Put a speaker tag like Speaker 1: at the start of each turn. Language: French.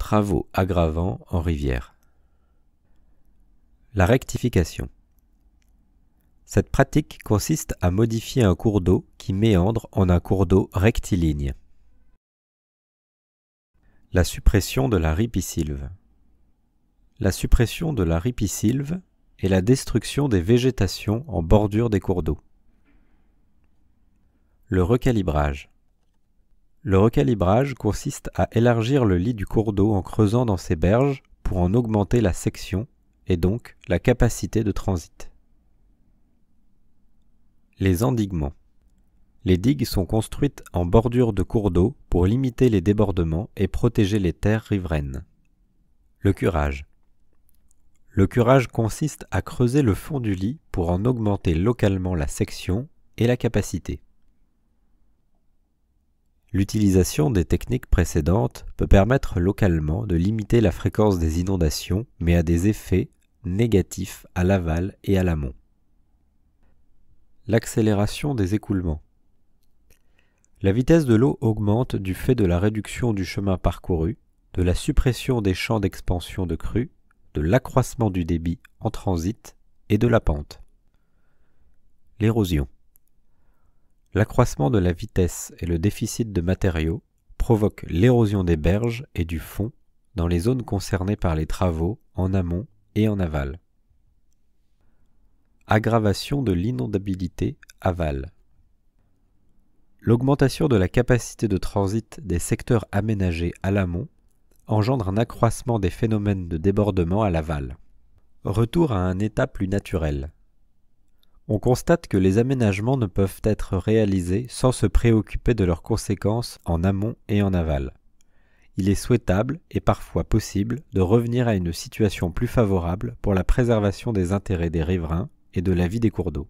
Speaker 1: Travaux aggravants en rivière. La rectification. Cette pratique consiste à modifier un cours d'eau qui méandre en un cours d'eau rectiligne. La suppression de la ripisylve. La suppression de la ripisylve est la destruction des végétations en bordure des cours d'eau. Le recalibrage. Le recalibrage consiste à élargir le lit du cours d'eau en creusant dans ses berges pour en augmenter la section et donc la capacité de transit. Les endiguements. Les digues sont construites en bordure de cours d'eau pour limiter les débordements et protéger les terres riveraines. Le curage. Le curage consiste à creuser le fond du lit pour en augmenter localement la section et la capacité. L'utilisation des techniques précédentes peut permettre localement de limiter la fréquence des inondations, mais a des effets négatifs à l'aval et à l'amont. L'accélération des écoulements. La vitesse de l'eau augmente du fait de la réduction du chemin parcouru, de la suppression des champs d'expansion de crues, de l'accroissement du débit en transit et de la pente. L'érosion. L'accroissement de la vitesse et le déficit de matériaux provoquent l'érosion des berges et du fond dans les zones concernées par les travaux en amont et en aval. Aggravation de l'inondabilité aval. L'augmentation de la capacité de transit des secteurs aménagés à l'amont engendre un accroissement des phénomènes de débordement à l'aval. Retour à un état plus naturel. On constate que les aménagements ne peuvent être réalisés sans se préoccuper de leurs conséquences en amont et en aval. Il est souhaitable et parfois possible de revenir à une situation plus favorable pour la préservation des intérêts des riverains et de la vie des cours d'eau.